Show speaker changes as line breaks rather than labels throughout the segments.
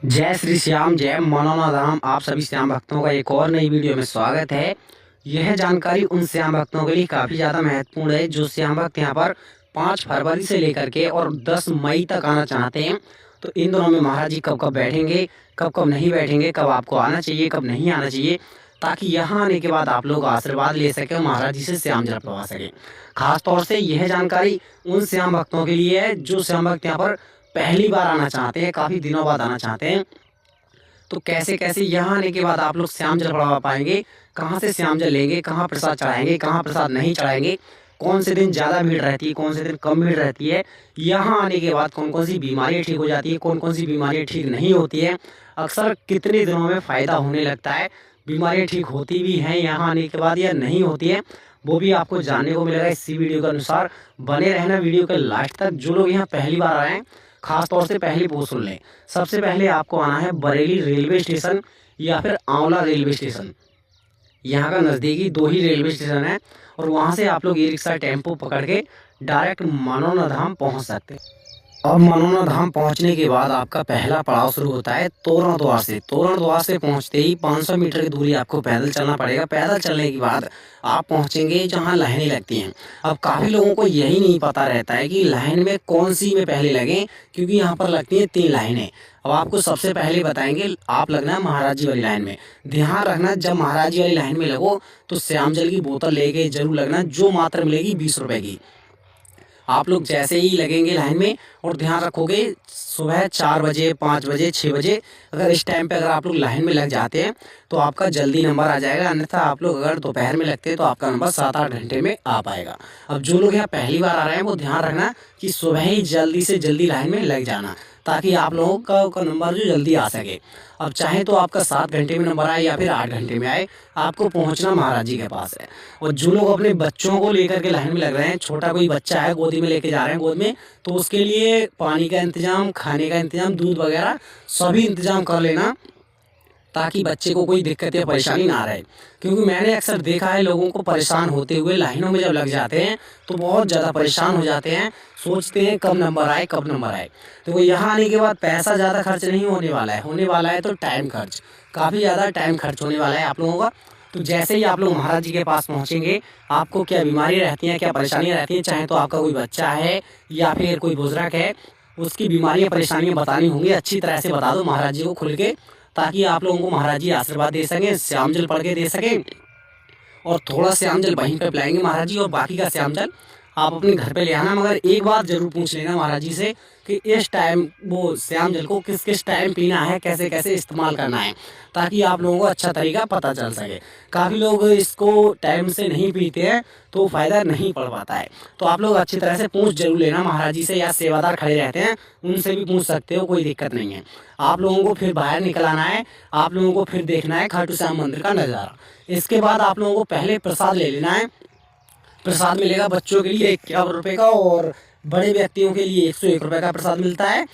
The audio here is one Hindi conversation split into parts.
जय श्री श्याम, जय मनोना धाम। आप सभी श्याम भक्तों का एक और नई वीडियो में स्वागत है। यह जानकारी उन श्याम भक्तों के लिए काफ़ी ज़्यादा महत्वपूर्ण है जो श्याम भक्त यहाँ पर 5 फरवरी से लेकर के और 10 मई तक आना चाहते हैं। तो इन दोनों में महाराज जी कब कब बैठेंगे, कब कब नहीं बैठेंगे, कब आपको आना चाहिए, कब नहीं आना चाहिए, ताकि यहाँ आने के बाद आप लोग आशीर्वाद ले सकें और महाराज जी से श्याम जल पवा सकें। खास तौर से यह जानकारी उन श्याम भक्तों के लिए है जो श्याम भक्त यहाँ पर पहली बार आना चाहते हैं, काफ़ी दिनों बाद आना चाहते हैं। तो कैसे कैसे यहाँ आने के बाद आप लोग श्याम जल पड़वा पाएंगे, कहाँ से श्याम जल लेंगे, कहाँ प्रसाद चढ़ाएंगे, कहाँ प्रसाद नहीं चढ़ाएंगे, कौन से दिन ज़्यादा भीड़ रहती है, कौन से दिन कम भीड़ रहती है, यहाँ आने के बाद कौन कौन सी बीमारियाँ ठीक हो जाती है, कौन कौन सी बीमारियाँ ठीक नहीं होती है, अक्सर कितने दिनों में फ़ायदा होने लगता है, बीमारियाँ ठीक होती भी हैं यहाँ आने के बाद या नहीं होती है, वो भी आपको जानने को मिलेगा इसी वीडियो के अनुसार। बने रहना वीडियो के लास्ट तक। जो लोग यहाँ पहली बार आए हैं खास तौर से पहली पोस्ट सुन लें। सबसे पहले आपको आना है बरेली रेलवे स्टेशन या फिर आंवला रेलवे स्टेशन। यहाँ का नज़दीकी 2 ही रेलवे स्टेशन है और वहाँ से आप लोग ई रिक्शा टेम्पो पकड़ के डायरेक्ट मनोना धाम पहुँच सकते हैं। अब मनोना धाम पहुंचने के बाद आपका पहला पड़ाव शुरू होता है तोरण द्वार से। तोरण द्वार से पहुंचते ही 500 मीटर की दूरी आपको पैदल चलना पड़ेगा। पैदल चलने के बाद आप पहुंचेंगे जहां लाइनें लगती हैं। अब काफ़ी लोगों को यही नहीं पता रहता है कि लाइन में कौन सी में पहले लगें, क्योंकि यहाँ पर लगती हैं 3 लाइनें। अब आपको सबसे पहले बताएंगे आप लगना है महाराज जी वाली लाइन में। ध्यान रखना, जब महाराज जी वाली लाइन में लगो तो श्याम जल की बोतल लेके जरूर लगना, जो मात्र मिलेगी 20 रुपये की। आप लोग जैसे ही लगेंगे लाइन में और ध्यान रखोगे सुबह 4 बजे, 5 बजे, 6 बजे, अगर इस टाइम पे अगर आप लोग लाइन में लग जाते हैं तो आपका जल्दी नंबर आ जाएगा। अन्यथा आप लोग अगर दोपहर में लगते हैं तो आपका नंबर 7-8 घंटे में आ पाएगा। अब जो लोग यहाँ पहली बार आ रहे हैं वो ध्यान रखना कि सुबह ही जल्दी से जल्दी लाइन में लग जाना, ताकि आप लोगों का नंबर जो जल्दी आ सके। अब चाहे तो आपका 7 घंटे में नंबर आए या फिर 8 घंटे में आए, आपको पहुंचना महाराज जी के पास है। और जो लोग अपने बच्चों को लेकर के लाइन में लग रहे हैं, छोटा कोई बच्चा है गोदी में लेके जा रहे हैं गोद में, तो उसके लिए पानी का इंतजाम, खाने का इंतजाम, दूध वगैरह सभी इंतजाम कर लेना, ताकि बच्चे को कोई दिक्कत या परेशानी ना रहे। क्योंकि मैंने अक्सर देखा है लोगों को परेशान होते हुए लाइनों में जब लग जाते हैं तो बहुत ज़्यादा परेशान हो जाते हैं, सोचते हैं कब नंबर आए, कब नंबर आए। तो यहाँ आने के बाद पैसा ज़्यादा खर्च नहीं होने वाला है, होने वाला है तो टाइम खर्च, काफ़ी ज़्यादा टाइम खर्च होने वाला है आप लोगों का। तो जैसे ही आप लोग महाराज जी के पास पहुँचेंगे, आपको क्या बीमारी रहती हैं, क्या परेशानियाँ रहती हैं, चाहे तो आपका कोई बच्चा है या फिर कोई बुजुर्ग है, उसकी बीमारियाँ परेशानियाँ बतानी होंगी, अच्छी तरह से बता दो महाराज जी को खुल के, ताकि आप लोगों को महाराज जी आशीर्वाद दे सकें, श्याम जल पढ़ के दे सकें। और थोड़ा श्याम जल वहीं पे पिलाएंगे महाराज जी, और बाकी का श्याम जल आप अपने घर पे ले आना। मगर एक बात जरूर पूछ लेना महाराज जी से कि इस टाइम वो श्याम जल को किस किस टाइम पीना है, कैसे कैसे इस्तेमाल करना है, ताकि आप लोगों को अच्छा तरीका पता चल सके। काफ़ी लोग इसको टाइम से नहीं पीते हैं तो फ़ायदा नहीं पड़ पाता है। तो आप लोग अच्छी तरह से पूछ जरूर लेना महाराज जी से, या सेवादार खड़े रहते हैं उनसे भी पूछ सकते हो, कोई दिक्कत नहीं है। आप लोगों को फिर बाहर निकल आना है, आप लोगों को फिर देखना है खाटू श्याम मंदिर का नज़ारा। इसके बाद आप लोगों को पहले प्रसाद ले लेना है। प्रसाद मिलेगा बच्चों के लिए 51 रुपये का और बड़े व्यक्तियों के लिए 101 रुपये का प्रसाद मिलता है।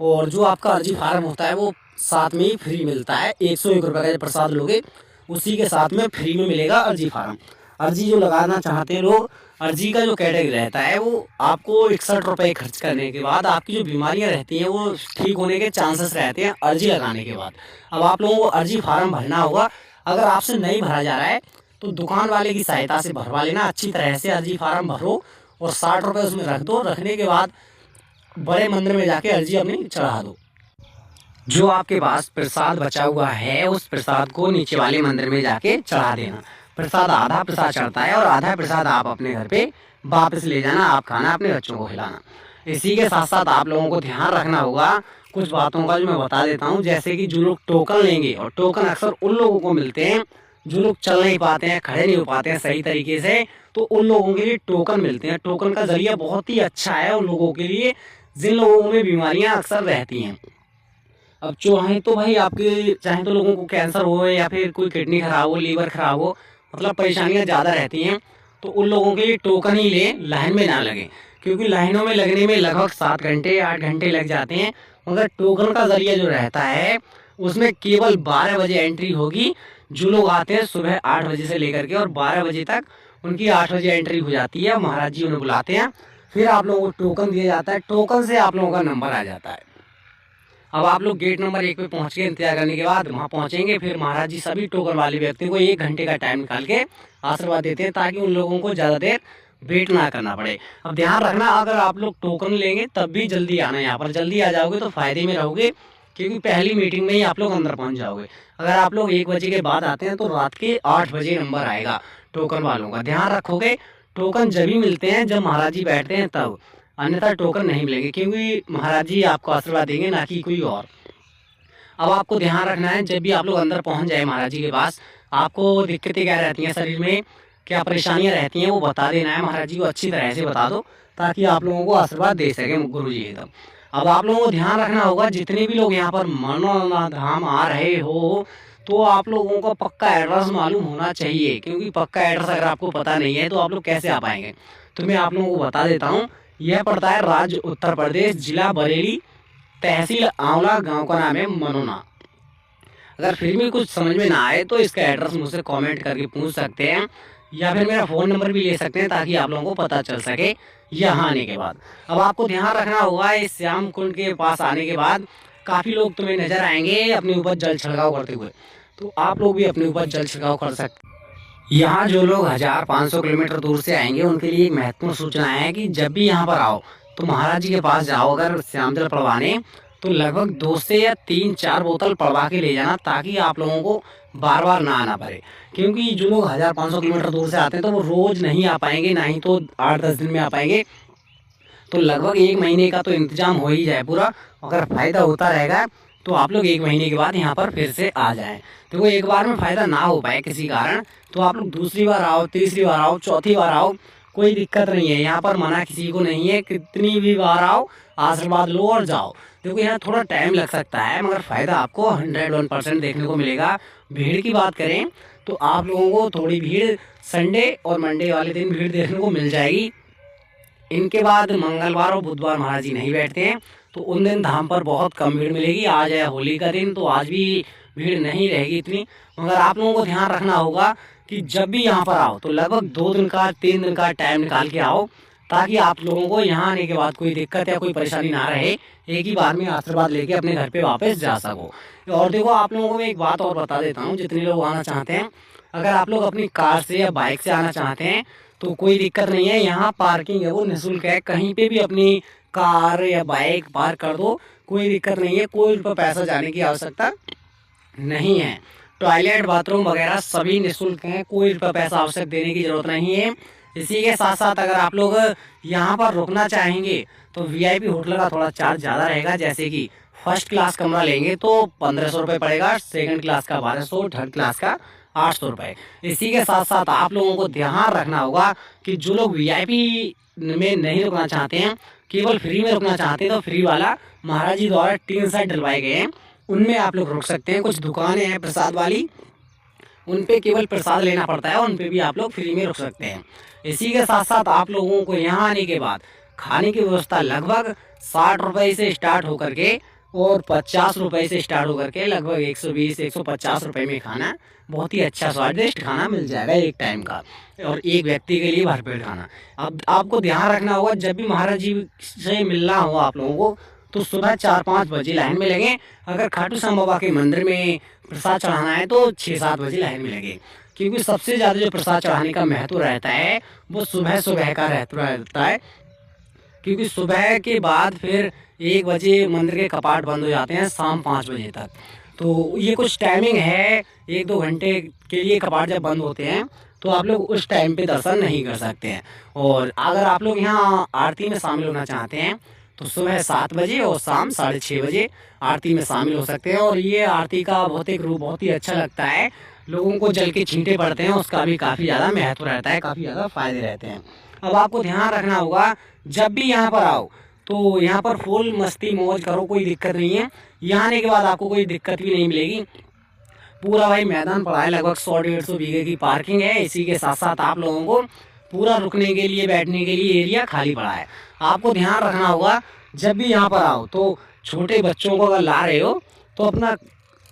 और जो आपका अर्जी फार्म होता है वो साथ में ही फ्री मिलता है। 101 रुपये का जो प्रसाद लोगे उसी के साथ में फ्री में मिलेगा अर्जी फार्म। अर्जी जो लगाना चाहते हैं लोग, अर्जी का जो कैटेगरी रहता है वो आपको 61 रुपये खर्च करने के बाद आपकी जो बीमारियां रहती हैं वो ठीक होने के चांसेस रहते हैं अर्जी लगाने के बाद। अब आप लोगों को अर्जी फार्म भरना होगा। अगर आपसे नहीं भरा जा रहा है तो दुकान वाले की सहायता से भरवा लेना। अच्छी तरह से अर्जी फार्म भरो और 60 रुपये उसमें रख दो। रखने के बाद बड़े मंदिर में जाके अर्जी अपनी चढ़ा दो। जो आपके पास प्रसाद बचा हुआ है उस प्रसाद को नीचे वाले मंदिर में जाके चढ़ा देना। प्रसाद आधा प्रसाद चढ़ता है और आधा प्रसाद आप अपने घर पे वापस ले जाना, आप खाना, अपने बच्चों को खिलाना। इसी के साथ साथ आप लोगों को ध्यान रखना होगा कुछ बातों का जो मैं बता देता हूँ। जैसे कि जो लोग टोकन लेंगे, और टोकन अक्सर उन लोगों को मिलते हैं जो लोग चल नहीं पाते हैं, खड़े नहीं हो पाते हैं सही तरीके से, तो उन लोगों के लिए टोकन मिलते हैं। टोकन का जरिया बहुत ही अच्छा है उन लोगों के लिए जिन लोगों में बीमारियां अक्सर रहती हैं। अब चाहे तो भाई आपके, चाहे तो लोगों को कैंसर हो या फिर कोई किडनी खराब हो, लीवर खराब हो, मतलब परेशानियां ज़्यादा रहती हैं, तो उन लोगों के लिए टोकन ही ले, लाइन में ना लगे। क्योंकि लाइनों में लगने में लगभग 7 घंटे 8 घंटे लग जाते हैं। मगर टोकन का जरिया जो रहता है उसमें केवल 12 बजे एंट्री होगी। जो लोग आते हैं सुबह 8 बजे से लेकर के और 12 बजे तक उनकी 8 बजे एंट्री हो जाती है। महाराज जी उन्हें बुलाते हैं, फिर आप लोगों को टोकन दिया जाता है। टोकन से आप लोगों का नंबर आ जाता है। अब आप लोग गेट नंबर 1 पे पहुंच के इंतजार करने के बाद वहां पहुंचेंगे, फिर महाराज जी सभी टोकन वाले व्यक्ति को 1 घंटे का टाइम निकाल के आशीर्वाद देते हैं, ताकि उन लोगों को ज़्यादा देर वेट ना करना पड़े। अब ध्यान रखना, अगर आप लोग टोकन लेंगे तब भी जल्दी आना, यहाँ पर जल्दी आ जाओगे तो फायदे में रहोगे, क्योंकि पहली मीटिंग में ही आप लोग अंदर पहुंच जाओगे। अगर आप लोग 1 बजे के बाद आते हैं तो रात के 8 बजे नंबर आएगा टोकन वालों का। ध्यान रखोगे, टोकन जब ही मिलते हैं जब महाराज जी बैठते हैं तब, अन्यथा टोकन नहीं मिलेंगे, क्योंकि महाराज जी आपको आशीर्वाद देंगे, ना कि कोई और। अब आपको ध्यान रखना है, जब भी आप लोग अंदर पहुंच जाए महाराज जी के पास, आपको दिक्कतें क्या रहती हैं शरीर में, क्या परेशानियां रहती हैं, वो बता देना है। महाराज जी को अच्छी तरह से बता दो, ताकि आप लोगों को आशीर्वाद दे सके गुरु जी एकदम। अब आप लोगों को ध्यान रखना होगा, जितने भी लोग यहाँ पर मनोनाथ धाम आ रहे हो, तो आप लोगों को पक्का एड्रेस मालूम होना चाहिए, क्योंकि पक्का एड्रेस अगर आपको पता नहीं है तो आप लोग कैसे आ पाएंगे। तो मैं आप लोगों को बता देता हूँ, यह पड़ता है राज्य उत्तर प्रदेश, जिला बरेली, तहसील आंवला, गांव का नाम है मनोना। अगर फिर भी कुछ समझ में ना आए तो इसका एड्रेस मुझसे कमेंट करके पूछ सकते हैं, या फिर मेरा फ़ोन नंबर भी ले सकते हैं, ताकि आप लोगों को पता चल सके यहाँ आने के बाद। अब आपको ध्यान रखना होगा, इस श्याम कुंड के पास आने के बाद काफ़ी लोग तुम्हें नजर आएंगे अपने ऊपर जल छिड़काव करते हुए, तो आप लोग भी अपने ऊपर जल छिड़काव कर सकते हैं। यहाँ जो लोग 1500 किलोमीटर दूर से आएंगे उनके लिए एक महत्वपूर्ण सूचना है कि जब भी यहाँ पर आओ तो महाराज जी के पास जाओ, अगर श्याम जल पड़वाने तो लगभग 2 से या 3-4 बोतल पड़वा के ले जाना, ताकि आप लोगों को बार बार ना आना पड़े। क्योंकि जो लोग 1500 किलोमीटर दूर से आते हैं तो वो रोज़ नहीं आ पाएंगे, ना ही तो 8-10 दिन में आ पाएंगे, तो लगभग 1 महीने का तो इंतजाम हो ही जाए पूरा। अगर फ़ायदा होता रहेगा तो आप लोग 1 महीने के बाद यहाँ पर फिर से आ जाएं। तो वो एक बार में फ़ायदा ना हो पाए किसी कारण, तो आप लोग दूसरी बार आओ, तीसरी बार आओ, चौथी बार आओ, कोई दिक्कत नहीं है। यहाँ पर मना किसी को नहीं है, कितनी भी बार आओ, आशीर्वाद लो और जाओ। देखो यहाँ थोड़ा टाइम लग सकता है, मगर फ़ायदा आपको 101% देखने को मिलेगा। भीड़ की बात करें तो आप लोगों को थोड़ी भीड़ संडे और मंडे वाले दिन भीड़ देखने को मिल जाएगी। इनके बाद मंगलवार और बुधवार महाराज जी नहीं बैठते हैं, तो उन दिन धाम पर बहुत कम भीड़ मिलेगी। आज है होली का दिन, तो आज भी भीड़ नहीं रहेगी इतनी। मगर आप लोगों को ध्यान रखना होगा कि जब भी यहाँ पर आओ तो लगभग 2 दिन का 3 दिन का टाइम निकाल के आओ, ताकि आप लोगों को यहाँ आने के बाद कोई दिक्कत या कोई परेशानी ना रहे, एक ही बार में आशीर्वाद लेके अपने घर पे वापस जा सको। और देखो आप लोगों को मैं एक बात और बता देता हूँ, जितने लोग आना चाहते हैं, अगर आप लोग अपनी कार से या बाइक से आना चाहते हैं तो कोई दिक्कत नहीं है। यहाँ पार्किंग है वो निःशुल्क है, कहीं पे भी अपनी कार या बाइक पार्क कर दो, कोई दिक्कत नहीं है, कोई उस पर पैसा जाने की आवश्यकता नहीं है। टॉयलेट बाथरूम वगैरह सभी निःशुल्क हैं, कोई उस पर पैसा आवश्यक देने की ज़रूरत नहीं है। इसी के साथ साथ अगर आप लोग यहाँ पर रुकना चाहेंगे तो वीआईपी होटल का थोड़ा चार्ज ज़्यादा रहेगा। जैसे कि फर्स्ट क्लास कमरा लेंगे तो 1500 रुपये पड़ेगा, सेकंड क्लास का 1200, थर्ड क्लास का 800 रुपये। इसी के साथ साथ आप लोगों को ध्यान रखना होगा कि जो लोग वीआईपी में नहीं रुकना चाहते हैं, केवल फ्री में रुकना चाहते हैं, तो फ्री वाला महाराज जी द्वारा 3 सेट डलवाए गए हैं, उनमें आप लोग रुक सकते हैं। कुछ दुकानें हैं प्रसाद वाली, उन पे केवल प्रसाद लेना पड़ता है, उन पे भी आप लोग फ्री में रुक सकते हैं। इसी के साथ साथ आप लोगों को यहाँ आने के बाद खाने की व्यवस्था लगभग 60 रुपये से स्टार्ट होकर के और 50 रुपये से स्टार्ट होकर के लगभग 120-150 रुपये में खाना, बहुत ही अच्छा स्वादिष्ट खाना मिल जाएगा एक टाइम का, और एक व्यक्ति के लिए भरपेट खाना। अब आपको ध्यान रखना होगा, जब भी महाराज जी से मिलना हो आप लोगों को तो सुबह 4-5 बजे लाइन में लगे। अगर खाटू श्याम बाबा के मंदिर में प्रसाद चढ़ाना है तो 6-7 बजे लाइन में लगे, क्योंकि सबसे ज़्यादा जो प्रसाद चढ़ाने का महत्व रहता है वो सुबह सुबह का रहता है। क्योंकि सुबह के बाद फिर 1 बजे मंदिर के कपाट बंद हो जाते हैं, शाम 5 बजे तक। तो ये कुछ टाइमिंग है, 1-2 घंटे के लिए कपाट जब बंद होते हैं तो आप लोग उस टाइम पे दर्शन नहीं कर सकते हैं। और अगर आप लोग यहाँ आरती में शामिल होना चाहते हैं तो सुबह 7 बजे और शाम 6:30 बजे आरती में शामिल हो सकते हैं। और ये आरती का भौतिक रूप बहुत ही अच्छा लगता है, लोगों को जल के छींटे पड़ते हैं, उसका भी काफ़ी ज़्यादा महत्व रहता है, काफ़ी ज़्यादा फायदे रहते हैं। अब आपको ध्यान रखना होगा, जब भी यहाँ पर आओ तो यहाँ पर फुल मस्ती मौज करो, कोई दिक्कत नहीं है। यहाँ आने के बाद आपको कोई दिक्कत भी नहीं मिलेगी। पूरा भाई मैदान पड़ा है, लगभग 100-150 बीघे की पार्किंग है। इसी के साथ साथ आप लोगों को पूरा रुकने के लिए बैठने के लिए एरिया खाली पड़ा है। आपको ध्यान रखना होगा, जब भी यहाँ पर आओ तो छोटे बच्चों को अगर ला रहे हो तो अपना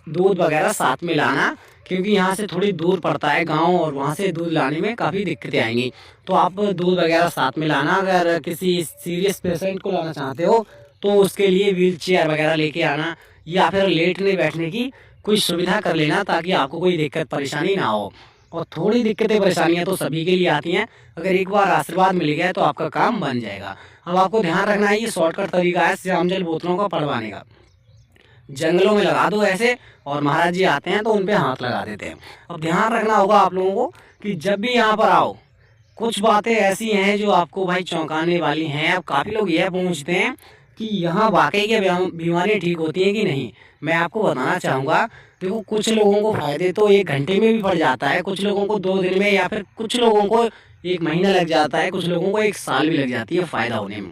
दूध वगैरह साथ में लाना, क्योंकि यहाँ से थोड़ी दूर पड़ता है गांव, और वहाँ से दूध लाने में काफ़ी दिक्कतें आएंगी। तो आप दूध वगैरह साथ में लाना। अगर किसी सीरियस पेशेंट को लाना चाहते हो तो उसके लिए व्हील चेयर वगैरह लेके आना या फिर लेटने बैठने की कोई सुविधा कर लेना, ताकि आपको कोई दिक्कत परेशानी ना हो। और थोड़ी दिक्कतें परेशानियां तो सभी के लिए आती हैं, अगर एक बार आशीर्वाद मिल गया तो आपका काम बन जाएगा। अब आपको ध्यान रखना है, ये शॉर्टकट तरीका है श्याम जल बोतलों का पड़वाने का। जंगलों में लगा दो ऐसे, और महाराज जी आते हैं तो उन पे हाथ लगा देते हैं। अब ध्यान रखना होगा आप लोगों को कि जब भी यहाँ पर आओ, कुछ बातें ऐसी हैं जो आपको भाई चौंकाने वाली हैं। अब काफ़ी लोग यह पूछते हैं कि यहाँ वाकई के बीमारियाँ ठीक होती हैं कि नहीं। मैं आपको बताना चाहूँगा, देखो कुछ लोगों को फ़ायदे तो 1 घंटे में भी पड़ जाता है, कुछ लोगों को 2 दिन में, या फिर कुछ लोगों को 1 महीना लग जाता है, कुछ लोगों को 1 साल भी लग जाती है फ़ायदा होने में।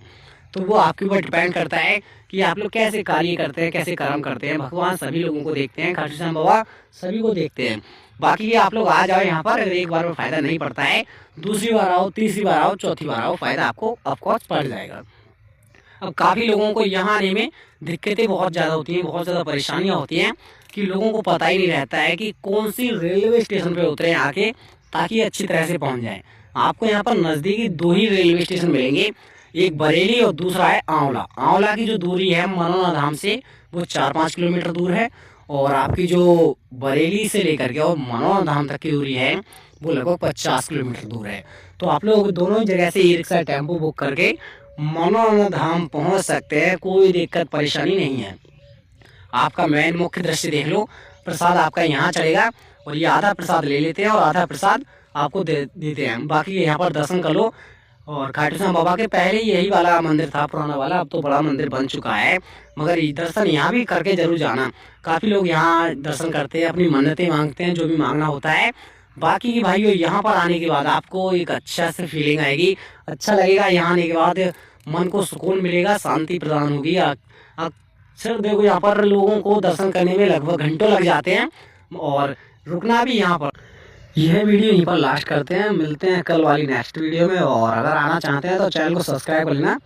तो वो आपके ऊपर डिपेंड करता है कि आप लोग कैसे कार्य करते हैं, कैसे कर्म करते हैं। भगवान सभी लोगों को देखते हैं, खाटू श्याम बाबा सभी को देखते हैं। बाकी ये आप लोग आ जाओ यहाँ पर, अगर एक बार में फ़ायदा नहीं पड़ता है, दूसरी बार आओ, तीसरी बार आओ, चौथी बार आओ, फ़ायदा आपको ऑफकोर्स पड़ जाएगा। अब काफ़ी लोगों को यहाँ आने में दिक्कतें बहुत ज़्यादा होती हैं, बहुत ज़्यादा परेशानियाँ होती हैं कि लोगों को पता ही नहीं रहता है कि कौन सी रेलवे स्टेशन पे उतरे आके, ताकि अच्छी तरह से पहुँच जाएँ। आपको यहाँ पर नज़दीकी 2 ही रेलवे स्टेशन मिलेंगे, एक बरेली और दूसरा है आंवला। आंवला की जो दूरी है मनोना धाम से वो 4-5 किलोमीटर दूर है, और आपकी जो बरेली से लेकर के और मनोना धाम तक की दूरी है वो लगभग 50 किलोमीटर दूर है। तो आप लोग दोनों ही जगह से ई रिक्शा टेम्पो बुक करके मनोना धाम पहुँच सकते हैं, कोई दिक्कत परेशानी नहीं है। आपका मेन मुख्य दृश्य देख लो, प्रसाद आपका यहाँ चलेगा, और ये आधा प्रसाद ले लेते हैं और आधा प्रसाद आपको देते हैं। बाकी यहाँ पर दर्शन कर लो। और खाटू श्याम बाबा के पहले यही वाला मंदिर था, पुराना वाला, अब तो बड़ा मंदिर बन चुका है, मगर दर्शन यहाँ भी करके जरूर जाना। काफ़ी लोग यहाँ दर्शन करते हैं, अपनी मन्नतें मांगते हैं, जो भी मांगना होता है। बाकी भाइयों यहाँ पर आने के बाद आपको एक अच्छा से फीलिंग आएगी, अच्छा लगेगा। यहाँ आने के बाद मन को सुकून मिलेगा, शांति प्रदान होगी। अक्सर देखो यहाँ पर लोगों को दर्शन करने में लगभग घंटों लग जाते हैं, और रुकना भी यहाँ पर। यह वीडियो यहीं पर लास्ट करते हैं, मिलते हैं कल वाली नेक्स्ट वीडियो में। और अगर आना चाहते हैं तो चैनल को सब्सक्राइब कर लेना,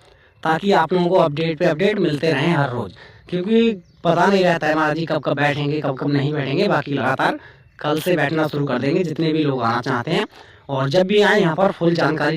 ताकि आप लोगों को अपडेट पे अपडेट मिलते रहें हर रोज़, क्योंकि पता नहीं रहता है महाराज जी कब कब बैठेंगे, कब कब नहीं बैठेंगे। बाकी लगातार कल से बैठना शुरू कर देंगे जितने भी लोग आना चाहते हैं, और जब भी आए यहाँ पर फुल जानकारी